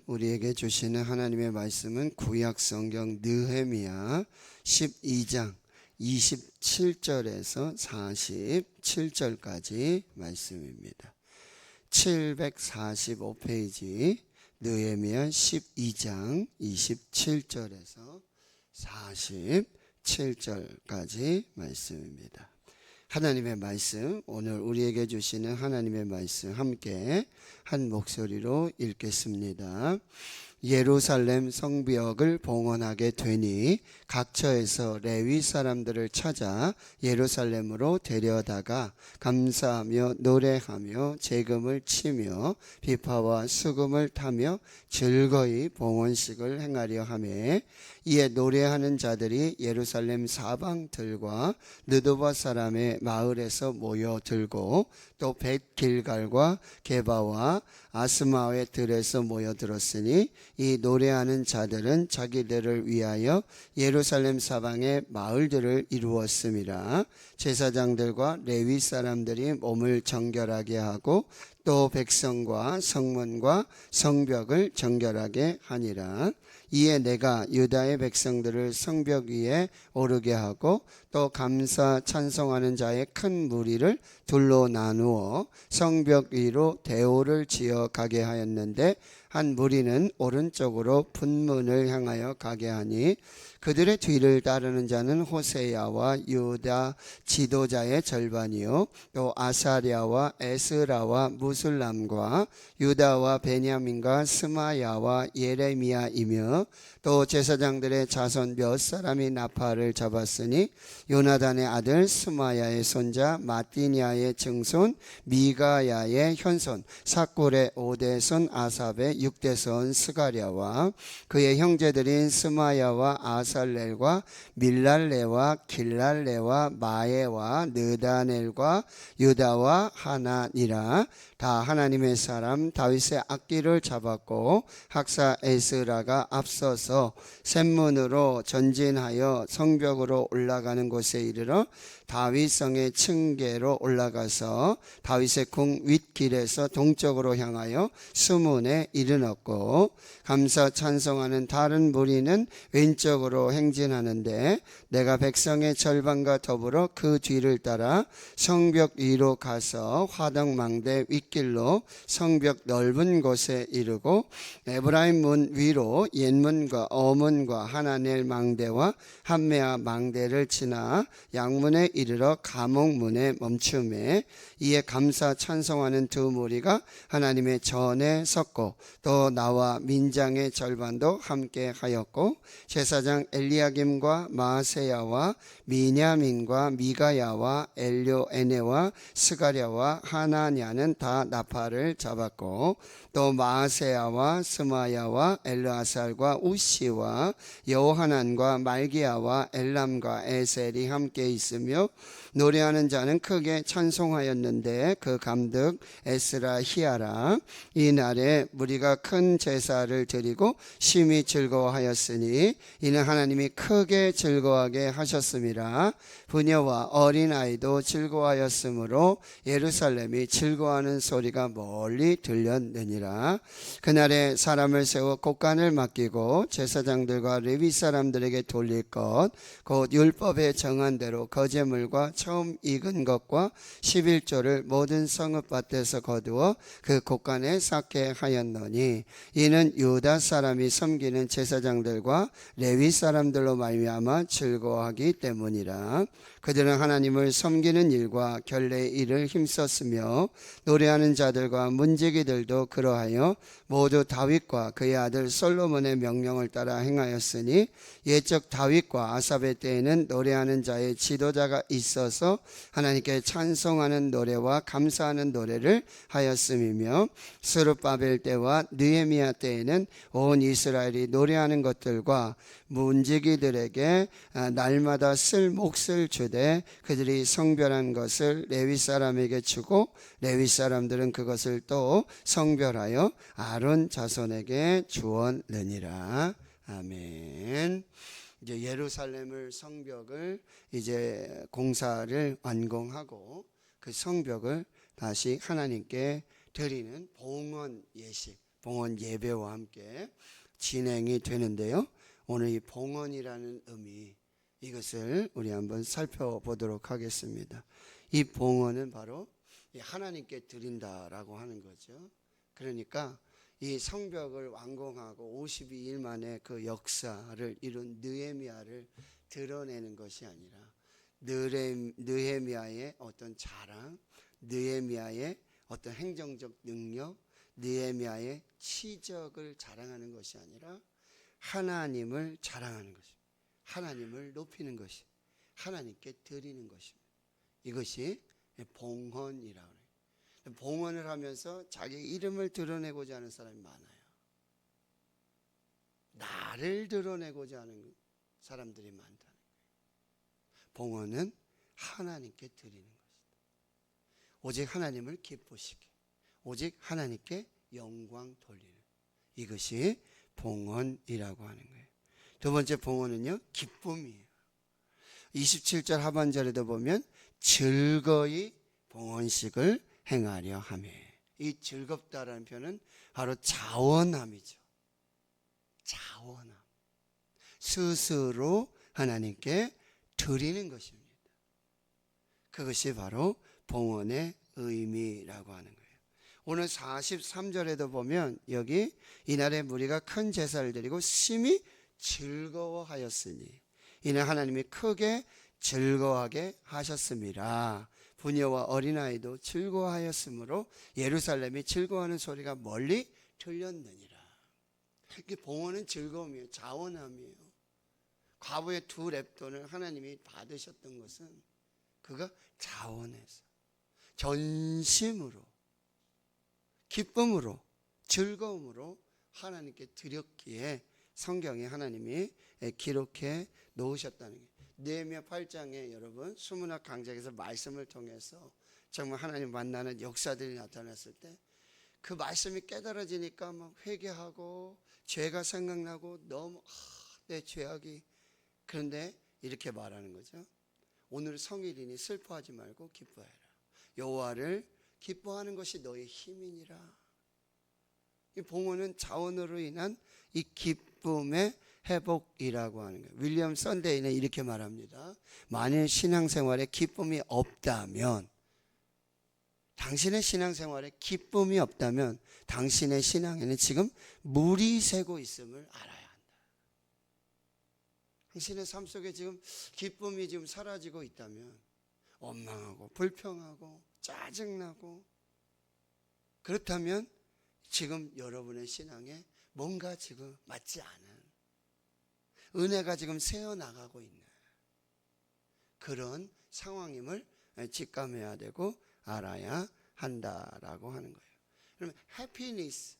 우리에게 주시는 하나님의 말씀은 구약 성경 느헤미야 12장 27절에서 47절까지 말씀입니다. 745페이지 느헤미야 12장 27절에서 47절까지 말씀입니다. 하나님의 말씀, 오늘 우리에게 주시는 하나님의 말씀 함께 한 목소리로 읽겠습니다. 예루살렘 성벽을 봉헌하게 되니 각처에서 레위 사람들을 찾아 예루살렘으로 데려다가 감사하며 노래하며 재금을 치며 비파와 수금을 타며 즐거이 봉헌식을 행하려 하매, 이에 노래하는 자들이 예루살렘 사방들과 느도바 사람의 마을에서 모여들고 또 벳길갈과 게바와 아스마의 들에서 모여들었으니, 이 노래하는 자들은 자기들을 위하여 예루살렘 사방의 마을들을 이루었음이라. 제사장들과 레위 사람들이 몸을 정결하게 하고 또 백성과 성문과 성벽을 정결하게 하니라. 이에 내가 유다의 백성들을 성벽 위에 오르게 하고 또 감사 찬송하는 자의 큰 무리를 둘로 나누어 성벽 위로 대오를 지어 가게 하였는데, 한 무리는 오른쪽으로 분문을 향하여 가게 하니, 그들의 뒤를 따르는 자는 호세야와 유다 지도자의 절반이요 또 아사랴와 에스라와 무술람과 유다와 베냐민과 스마야와 예레미야이며, 또 제사장들의 자손 몇 사람이 나팔을 잡았으니, 요나단의 아들 스마야의 손자 마띠냐의 증손 미가야의 현손 사골의 5대손 아삽의 6대손 스가랴와 그의 형제들인 스마야와 아살렐과 밀랄레와 길랄레와 마에와 느다넬과 유다와 하나니라. 다 하나님의 사람 다윗의 악기를 잡았고, 학사 에스라가 앞서서 샘문으로 전진하여 성벽으로 올라가는 곳에 이르러 다윗성의 층계로 올라가서 다윗의 궁 윗길에서 동쪽으로 향하여 수문에 이르렀고, 감사 찬송하는 다른 무리는 왼쪽으로 행진하는데, 내가 백성의 절반과 더불어 그 뒤를 따라 성벽 위로 가서 화덕망대 윗길로 성벽 넓은 곳에 이르고, 에브라임 문 위로 옛문과 어문과 하나넬 망대와 함메아 망대를 지나 양문에 이르러 감옥문에 멈추매, 이에 감사 찬송하는 두 무리가 하나님의 전에 섰고 또 나와 민장의 절반도 함께 하였고, 제사장 엘리야김과 마세야와 미냐민과 미가야와 엘료에네와 스가랴와 하나냐는 다 나팔을 잡았고, 또 마세야와 스마야와 엘르아살과 우시와 여호하난과 말기야와 엘람과 에셀이 함께 있으며, 노래하는 자는 크게 찬송하였는데 그 감독 에스라 히야라. 이날에 무리가 큰 제사를 드리고 심히 즐거워하였으니, 이는 하나님이 크게 즐거워하게 하셨음이라. 부녀와 어린아이도 즐거워하였으므로 예루살렘이 즐거워하는 소리가 멀리 들렸느니라. 그날에 사람을 세워 곡간을 맡기고 제사장들과 레위 사람들에게 돌릴 것, 곧 율법에 정한 대로 거제물과 처음 익은 것과 11조를 모든 성읍밭에서 거두어 그 곡간에 쌓게 하였노니, 이는 유다 사람이 섬기는 제사장들과 레위 사람들로 말미암아 즐거워하기 때문이라. 그들은 하나님을 섬기는 일과 결례의 일을 힘썼으며, 노래하는 자들과 문지기들도 그러하여 모두 다윗과 그의 아들 솔로몬의 명령을 따라 행하였으니, 옛적 다윗과 아삽의 때에는 노래하는 자의 지도자가 있어서 하나님께 찬송하는 노래와 감사하는 노래를 하였음이며, 스룹바벨 때와 느헤미야 때에는 온 이스라엘이 노래하는 것들과 문지기들에게 날마다 쓸 몫을 주되, 그들이 성별한 것을 레위 사람에게 주고 레위 사람들은 그것을 또 성별하여 아론 자손에게 주었느니라. 아멘. 이제 예루살렘을 성벽을 이제 공사를 완공하고 그 성벽을 다시 하나님께 드리는 봉헌 예식, 봉헌 예배와 함께 진행이 되는데요. 오늘 이 봉헌이라는 의미, 이것을 우리 한번 살펴보도록 하겠습니다. 이 봉헌은 바로 하나님께 드린다라고 하는 거죠. 그러니까 이 성벽을 완공하고 52일 만에 그 역사를 이룬 느헤미야를 드러내는 것이 아니라 느헤미야의 어떤 자랑, 느헤미야의 어떤 행정적 능력, 느헤미야의 치적을 자랑하는 것이 아니라 하나님을 자랑하는 것입니다. 하나님을 높이는 것이, 하나님께 드리는 것입니다. 이것이 봉헌이라고 해요. 봉헌을 하면서 자기 이름을 드러내고자 하는 사람이 많아요. 나를 드러내고자 하는 사람들이 많다는 거예요. 봉헌은 하나님께 드리는 것이다. 오직 하나님을 기쁘시게, 오직 하나님께 영광 돌리는, 이것이 봉헌이라고 하는 거예요. 두 번째 봉헌은요, 기쁨이에요. 27절 하반절에도 보면 즐거이 봉헌식을 행하려 하매, 이 즐겁다라는 표현은 바로 자원함이죠. 자원함, 스스로 하나님께 드리는 것입니다. 그것이 바로 봉헌의 의미라고 하는 거예요. 오늘 43절에도 보면 여기 이날에 무리가 큰 제사를 드리고 심히 즐거워하였으니 이는 하나님이 크게 즐거워하게 하셨습니다. 부녀와 어린아이도 즐거워하였으므로 예루살렘이 즐거워하는 소리가 멀리 들렸느니라. 이게 봉헌은 즐거움이에요. 자원함이에요. 과부의 두 렙돈을 하나님이 받으셨던 것은 그가 자원해서 전심으로 기쁨으로 즐거움으로 하나님께 드렸기에 성경에 하나님이 기록해 놓으셨다는 거예요. 느헤미야 8장에 여러분 수문학 강좌에서 말씀을 통해서 정말 하나님 만나는 역사들이 나타났을 때 그 말씀이 깨달아지니까 막 회개하고 죄가 생각나고 너무 내 죄악이, 그런데 이렇게 말하는 거죠. 오늘 성일이니 슬퍼하지 말고 기뻐해라. 여호와를 기뻐하는 것이 너의 힘이니라. 이 봉헌은 자원으로 인한 이 기쁨의 회복이라고 하는 거예요. 윌리엄 선데이는 이렇게 말합니다. 만일 신앙생활에 기쁨이 없다면, 당신의 신앙생활에 기쁨이 없다면 당신의 신앙에는 지금 물이 새고 있음을 알아야 한다. 당신의 삶 속에 지금 기쁨이 지금 사라지고 있다면 원망하고 불평하고 짜증나고, 그렇다면 지금 여러분의 신앙에 뭔가 지금 맞지 않은, 은혜가 지금 새어나가고 있는 그런 상황임을 직감해야 되고 알아야 한다라고 하는 거예요. 그러면 happiness,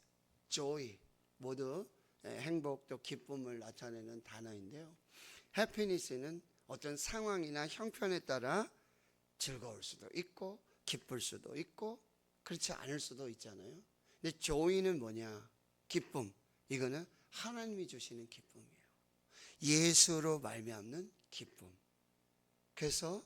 joy 모두 행복 또 기쁨을 나타내는 단어인데요. happiness는 어떤 상황이나 형편에 따라 즐거울 수도 있고 기쁠 수도 있고 그렇지 않을 수도 있잖아요. 근데 joy는 뭐냐? 기쁨. 이거는 하나님이 주시는 기쁨이에요. 예수로 말미암는 기쁨. 그래서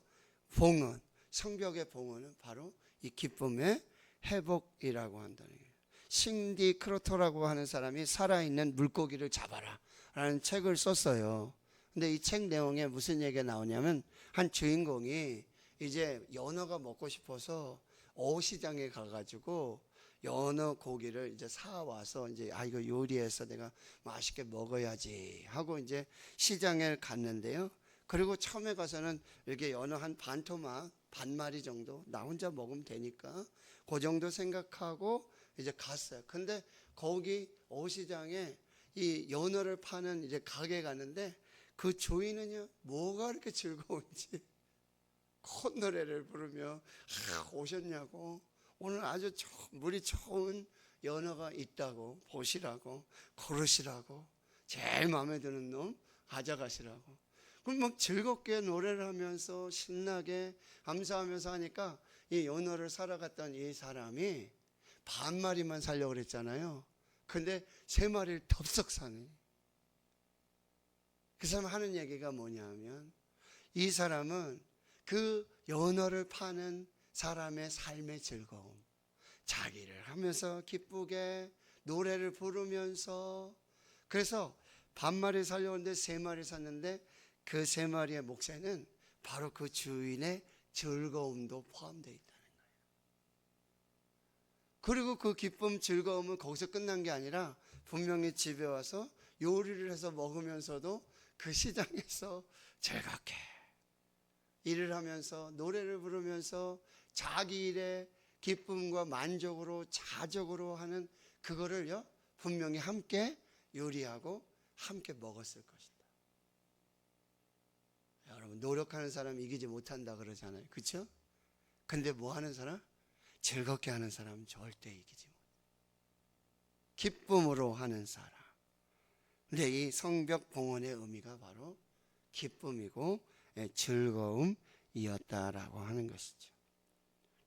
봉헌, 성벽의 봉헌은 바로 이 기쁨의 회복이라고 한다는 거예요. 싱디 크로토라고 하는 사람이 살아있는 물고기를 잡아라 라는 책을 썼어요. 근데 이 책 내용에 무슨 얘기가 나오냐면 한 주인공이 이제 연어가 먹고 싶어서 어시장에 가가지고 연어 고기를 이제 사와서 이제 이거 요리해서 내가 맛있게 먹어야지 하고 이제 시장에 갔는데요. 그리고 처음에 가서는 이렇게 연어 한 반토막 반마리 정도 나 혼자 먹으면 되니까 그 정도 생각하고 이제 갔어요. 근데 거기 어시장에 이 연어를 파는 이제 가게 가는데 그 주인은요 뭐가 그렇게 즐거운지 콧노래를 부르며 오셨냐고, 오늘 아주 물이 좋은 연어가 있다고 보시라고, 고르시라고, 제일 마음에 드는 놈 가져가시라고. 그럼 막 즐겁게 노래를 하면서 신나게 감사하면서 하니까 이 연어를 사러 갔던 이 사람이 반마리만 살려고 그랬잖아요. 근데 3마리를 덥석 사네. 그 사람 하는 얘기가 뭐냐 하면 이 사람은 그 연어를 파는 사람의 삶의 즐거움, 자기를 하면서 기쁘게 노래를 부르면서. 그래서 반마리 살려오는데 3마리 샀는데 그 3마리의 몫에는 바로 그 주인의 즐거움도 포함되어 있다는 거예요. 그리고 그 기쁨, 즐거움은 거기서 끝난 게 아니라 분명히 집에 와서 요리를 해서 먹으면서도 그 시장에서 즐겁게 일을 하면서 노래를 부르면서 자기 일에 기쁨과 만족으로 자족으로 하는 그거를요 분명히 함께 요리하고 함께 먹었을 것이다. 여러분, 노력하는 사람 이기지 못한다 그러잖아요. 그렇죠? 근데 뭐 하는 사람? 즐겁게 하는 사람은 절대 이기지 못해요. 기쁨으로 하는 사람. 근데 이 성벽 봉헌의 의미가 바로 기쁨이고 즐거움이었다라고 하는 것이죠.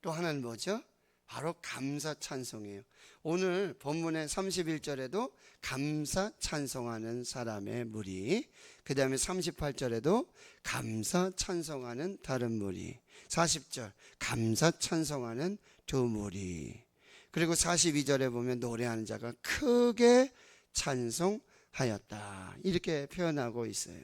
또 하나는 뭐죠? 바로 감사 찬송이에요. 오늘 본문의 31절에도 감사 찬송하는 사람의 무리, 그 다음에 38절에도 감사 찬송하는 다른 무리, 40절 감사 찬송하는 두 무리, 그리고 42절에 보면 노래하는 자가 크게 찬송하였다 이렇게 표현하고 있어요.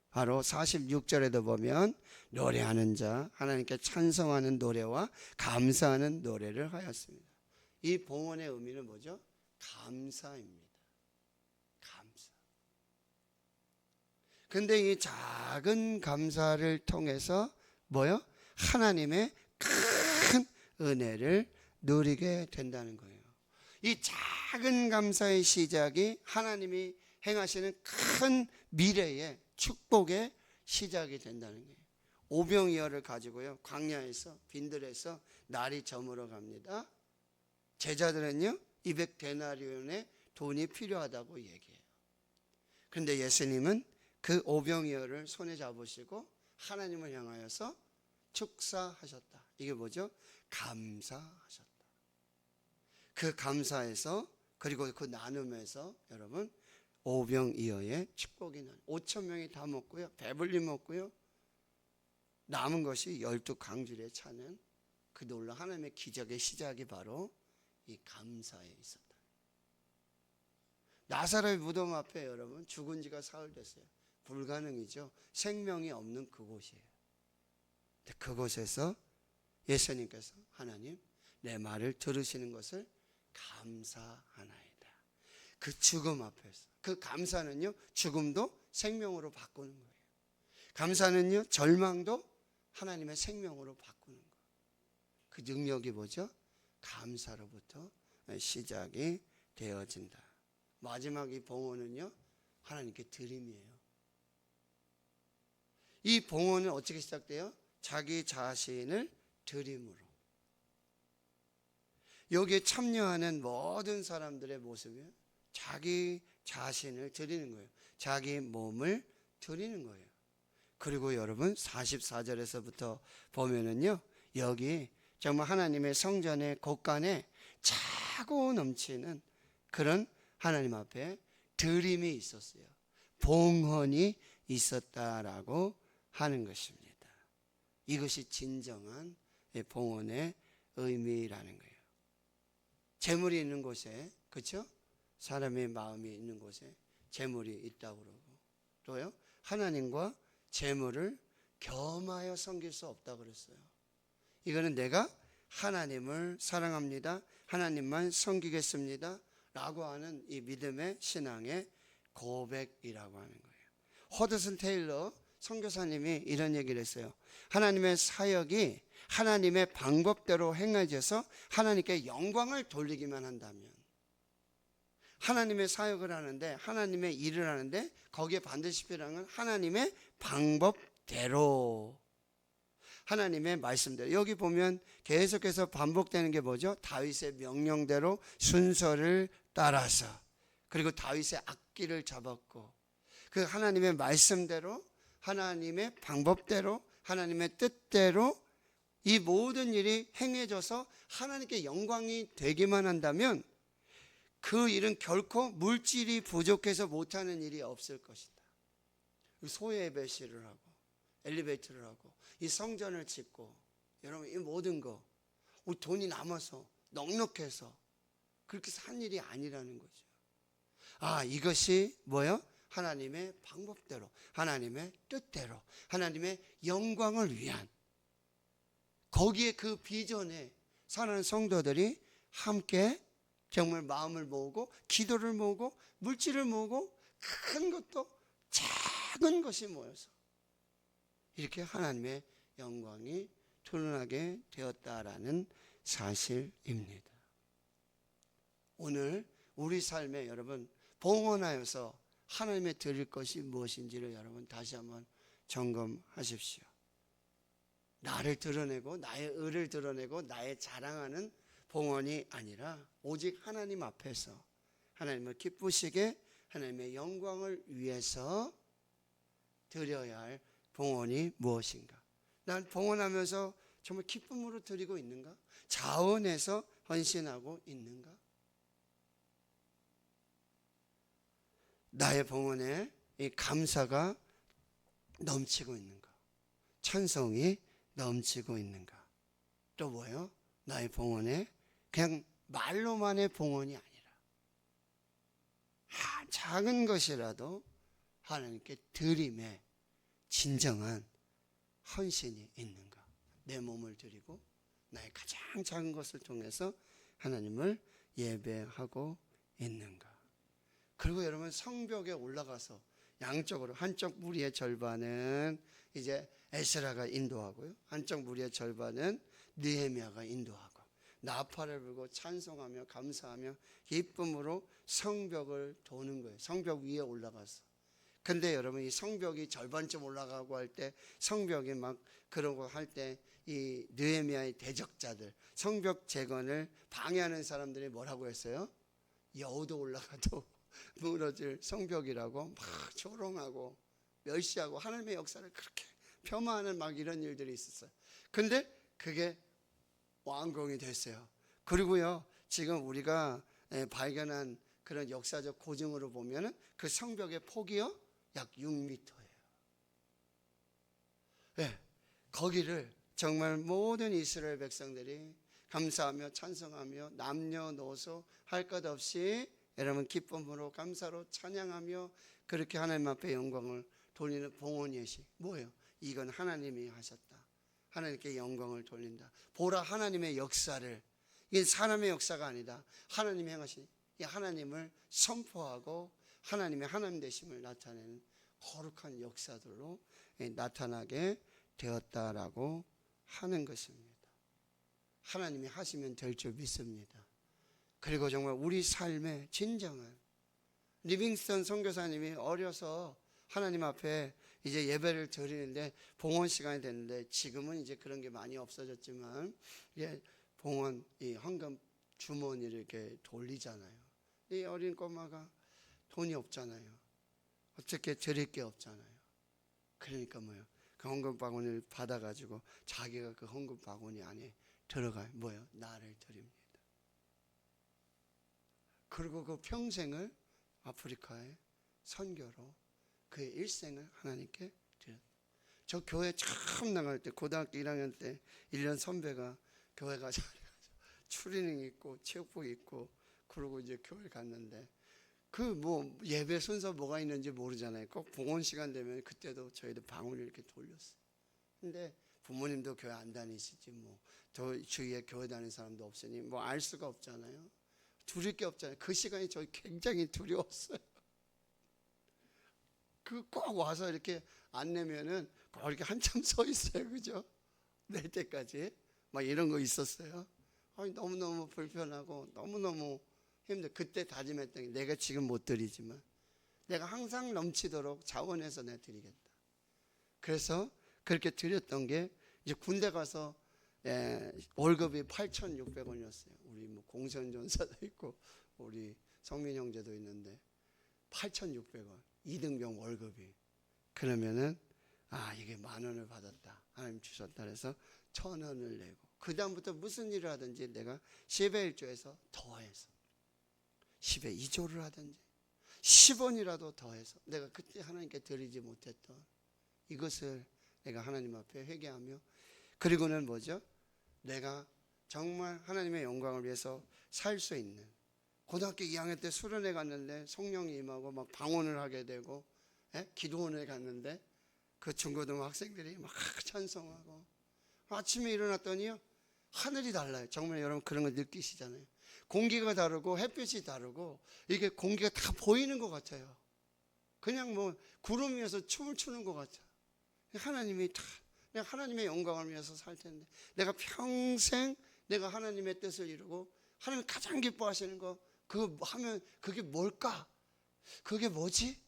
바로 46절에도 보면 노래하는 자, 하나님께 찬송하는 노래와 감사하는 노래를 하였습니다. 이 봉헌의 의미는 뭐죠? 감사입니다. 감사. 근데 이 작은 감사를 통해서 뭐요? 하나님의 큰 은혜를 누리게 된다는 거예요. 이 작은 감사의 시작이 하나님이 행하시는 큰 미래의 축복의 시작이 된다는 거예요. 오병이어를 가지고요 광야에서 빈들에서 날이 저물어 갑니다. 제자들은요 200데나리온의 돈이 필요하다고 얘기해요. 그런데 예수님은 그 오병이어를 손에 잡으시고 하나님을 향하여서 축사하셨다. 이게 뭐죠? 감사하셨다. 그 감사에서 그리고 그 나눔에서 여러분 오병이어의 축복이 난 5,000명이 다 먹고요 배불리 먹고요 남은 것이 12강줄에 차는 그 놀라운 하나님의 기적의 시작이 바로 이 감사에 있었다. 나사로의 무덤 앞에 여러분 죽은 지가 사흘 됐어요. 불가능이죠. 생명이 없는 그곳이에요. 근데 그곳에서 예수님께서 하나님 내 말을 들으시는 것을 감사하나이다. 그 죽음 앞에서 그 감사는요 죽음도 생명으로 바꾸는 거예요. 감사는요 절망도 하나님의 생명으로 바꾸는 거예요. 그 능력이 뭐죠? 감사로부터 시작이 되어진다. 마지막 이 봉헌은요 하나님께 드림이에요. 이 봉헌은 어떻게 시작돼요? 자기 자신을 드림으로. 여기에 참여하는 모든 사람들의 모습이 자기 자신을 드리는 거예요. 자기 몸을 드리는 거예요. 그리고 여러분 44절에서부터 보면은요 여기 정말 하나님의 성전의 곳간에 차고 넘치는 그런 하나님 앞에 드림이 있었어요. 봉헌이 있었다라고 하는 것입니다. 이것이 진정한 봉헌의 의미라는 거예요. 재물이 있는 곳에, 그렇죠? 사람의 마음이 있는 곳에 재물이 있다고 그러고, 또요 하나님과 재물을 겸하여 섬길 수 없다고 그랬어요. 이거는 내가 하나님을 사랑합니다, 하나님만 섬기겠습니다 라고 하는 이 믿음의 신앙의 고백이라고 하는 거예요. 허드슨 테일러 선교사님이 이런 얘기를 했어요. 하나님의 사역이 하나님의 방법대로 행해져서 하나님께 영광을 돌리기만 한다면, 하나님의 사역을 하는데 하나님의 일을 하는데 거기에 반드시 필요한 건 하나님의 방법대로, 하나님의 말씀대로. 여기 보면 계속해서 반복되는 게 뭐죠? 다윗의 명령대로 순서를 따라서, 그리고 다윗의 악기를 잡았고 그 하나님의 말씀대로 하나님의 방법대로 하나님의 뜻대로 이 모든 일이 행해져서 하나님께 영광이 되기만 한다면 그 일은 결코 물질이 부족해서 못하는 일이 없을 것이다. 소외 예배실을 하고 엘리베이터를 하고 이 성전을 짓고 여러분 이 모든 거 우리 돈이 남아서 넉넉해서 그렇게 산 일이 아니라는 거죠. 아, 이것이 뭐요? 하나님의 방법대로, 하나님의 뜻대로, 하나님의 영광을 위한, 거기에 그 비전에 사는 성도들이 함께 정말 마음을 모으고 기도를 모으고 물질을 모으고 큰 것도 작은 것이 모여서 이렇게 하나님의 영광이 드러나게 되었다라는 사실입니다. 오늘 우리 삶에 여러분 봉헌하여서 하나님의 드릴 것이 무엇인지를 여러분 다시 한번 점검하십시오. 나를 드러내고 나의 의를 드러내고 나의 자랑하는 봉헌이 아니라 오직 하나님 앞에서 하나님을 기쁘시게 하나님의 영광을 위해서 드려야 할 봉헌이 무엇인가? 난 봉헌하면서 정말 기쁨으로 드리고 있는가? 자원해서 헌신하고 있는가? 나의 봉헌에 이 감사가 넘치고 있는가? 찬송이 넘치고 있는가? 또 뭐요? 나의 봉헌에 그냥 말로만의 봉헌이 아니라 작은 것이라도 하나님께 드림에 진정한 헌신이 있는가? 내 몸을 드리고 나의 가장 작은 것을 통해서 하나님을 예배하고 있는가? 그리고 여러분 성벽에 올라가서 양쪽으로 한쪽 무리의 절반은 이제 에스라가 인도하고요, 한쪽 무리의 절반은 느헤미야가 인도하고 나팔을 불고 찬송하며 감사하며 기쁨으로 성벽을 도는 거예요. 성벽 위에 올라가서. 근데 여러분 이 성벽이 절반쯤 올라가고 할 때, 성벽이 막 그러고 할 때 이 느헤미야의 대적자들, 성벽 재건을 방해하는 사람들이 뭐라고 했어요? 여우도 올라가도 무너질 성벽이라고 막 조롱하고 멸시하고 하나님의 역사를 그렇게 폄하하는 막 이런 일들이 있었어요. 근데 그게 완공이 됐어요. 그리고요, 지금 우리가 발견한 그런 역사적 고증으로 보면은 그 성벽의 폭이요 약 6m예요. 네, 거기를 정말 모든 이스라엘 백성들이 감사하며 찬송하며 남녀노소 할 것 없이 여러분 기쁨으로 감사로 찬양하며 그렇게 하나님 앞에 영광을 돌리는 봉헌예식. 뭐예요? 이건 하나님이 하셨다. 하나님께 영광을 돌린다. 보라 하나님의 역사를. 이게 사람의 역사가 아니다. 하나님이 행하신 이 하나님을 선포하고 하나님의 하나님 되심을 나타내는 거룩한 역사들로 나타나게 되었다라고 하는 것입니다. 하나님이 하시면 될 줄 믿습니다. 그리고 정말 우리 삶의 진정한 리빙스턴 선교사님이 어려서 하나님 앞에 이제 예배를 드리는데 봉헌 시간이 됐는데, 지금은 이제 그런 게 많이 없어졌지만 이게 봉헌 이 헌금 주머니를 이렇게 돌리잖아요. 이 어린 꼬마가 돈이 없잖아요. 어떻게 드릴 게 없잖아요. 그러니까 뭐예요? 그 헌금 바구니를 받아가지고 자기가 그 헌금 바구니 안에 들어가요. 뭐예요? 나를 드립니다. 그리고 그 평생을 아프리카에 선교로 그의 일생을 하나님께 드렸다. 저 교회 처음 나갈 때 고등학교 1학년 때 1년 선배가 교회 가자 추리닝 입고 체육복 입고 그러고 이제 교회 갔는데, 그 뭐 예배 순서 뭐가 있는지 모르잖아요. 꼭 봉헌 시간 되면 그때도 저희도 방울을 이렇게 돌렸어요. 근데 부모님도 교회 안 다니시지 뭐 더 주위에 교회 다니는 사람도 없으니 뭐 알 수가 없잖아요. 두릴 게 없잖아요. 그 시간이 저희 굉장히 두려웠어요. 그 꼭 와서 이렇게 안 내면은 꼭 이렇게 한참 서 있어요. 그죠? 낼 때까지 막 이런 거 있었어요. 아니, 너무너무 불편하고 너무너무 힘들어. 그때 다짐했던 게 내가 지금 못 드리지만 내가 항상 넘치도록 자원해서 내가 드리겠다. 그래서 그렇게 드렸던 게 이제 군대 가서 월급이 8,600원이었어요. 우리 뭐 공선전사도 있고 우리 성민 형제도 있는데 8,600원 2등병 월급이. 그러면은 이게 10,000원을 받았다. 하나님 주셨다. 그래서 1,000원을 내고 그 다음부터 무슨 일을 하든지 내가 10의 1조에서 더해서 10의 2조를 하든지 10원이라도 더해서 내가 그때 하나님께 드리지 못했던 이것을 내가 하나님 앞에 회개하며, 그리고는 뭐죠? 내가 정말 하나님의 영광을 위해서 살 수 있는 고등학교 2학년 때 수련회 갔는데 성령이 임하고 막 방언을 하게 되고, 기도원에 갔는데 그 중고등학생들이 막 찬송하고, 아침에 일어났더니요 하늘이 달라요. 정말 여러분 그런 거 느끼시잖아요. 공기가 다르고 햇빛이 다르고 이게 공기가 다 보이는 것 같아요. 그냥 뭐 구름 위에서 춤을 추는 것 같아요. 하나님이 다 내가 하나님의 영광을 위해서 살 텐데, 내가 평생 내가 하나님의 뜻을 이루고 하나님 가장 기뻐하시는 거 그거 하면 그게 뭘까? 그게 뭐지?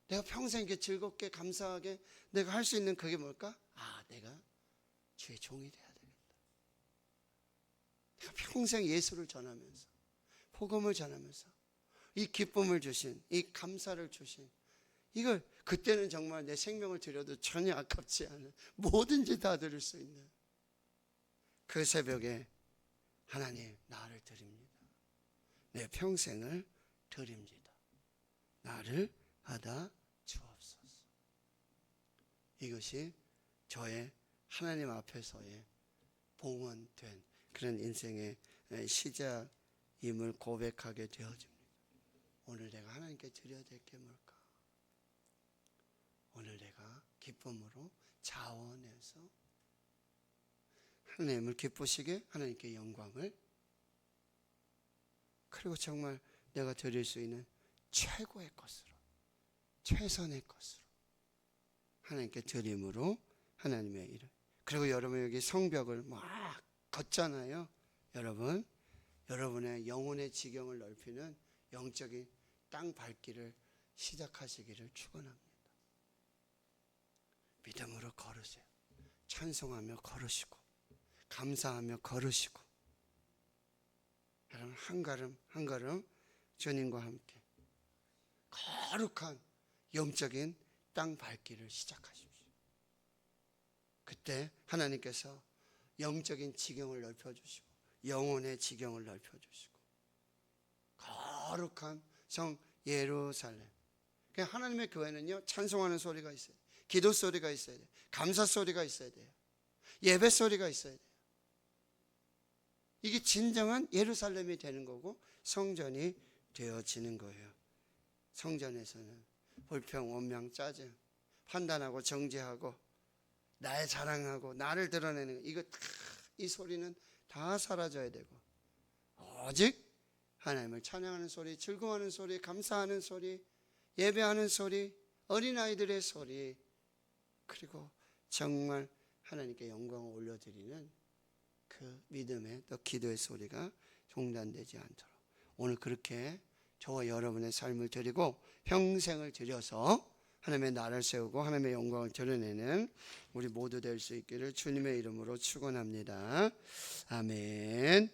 내가 평생 이렇게 즐겁게 감사하게 내가 할 수 있는 그게 뭘까? 내가 주의 종이 돼야 되겠다. 내가 평생 예수를 전하면서 복음을 전하면서 이 기쁨을 주신, 이 감사를 주신, 이걸 그때는 정말 내 생명을 드려도 전혀 아깝지 않은, 뭐든지 다 드릴 수 있는 그 새벽에 하나님 나를 드립니다. 내 평생을 드립니다. 나를 받아 주옵소서. 이것이 저의 하나님 앞에서의 봉헌된 그런 인생의 시작임을 고백하게 되어집니다. 오늘 내가 하나님께 드려야 될 게 뭘까? 오늘 내가 기쁨으로 자원해서 하나님을 기쁘시게, 하나님께 영광을, 그리고 정말 내가 드릴 수 있는 최고의 것으로, 최선의 것으로 하나님께 드림으로 하나님의 일을. 그리고 여러분 여기 성벽을 막 걷잖아요. 여러분의 영혼의 지경을 넓히는 영적인 땅 밟기를 시작하시기를 축원합니다. 믿음으로 걸으세요. 찬송하며 걸으시고 감사하며 걸으시고, 여러분 한 걸음 한 걸음 주님과 함께 거룩한 영적인 땅 밟기를 시작하십시오. 그때 하나님께서 영적인 지경을 넓혀주시고 영혼의 지경을 넓혀주시고 거룩한 성 예루살렘. 하나님의 교회는요 찬송하는 소리가 있어야 돼요. 기도 소리가 있어야 돼요. 감사 소리가 있어야 돼요. 예배 소리가 있어야 돼요. 이게 진정한 예루살렘이 되는 거고 성전이 되어지는 거예요. 성전에서는 불평, 원망, 짜증, 판단하고 정죄하고 나의 자랑하고 나를 드러내는 이거 다, 이 소리는 다 사라져야 되고 오직 하나님을 찬양하는 소리, 즐거워하는 소리, 감사하는 소리, 예배하는 소리, 어린아이들의 소리, 그리고 정말 하나님께 영광을 올려드리는 그 믿음의 또 기도의 소리가 중단되지 않도록 오늘 그렇게 저와 여러분의 삶을 드리고 평생을 들여서 하나님의 나라를 세우고 하나님의 영광을 드러내는 우리 모두 될 수 있기를 주님의 이름으로 축원합니다. 아멘.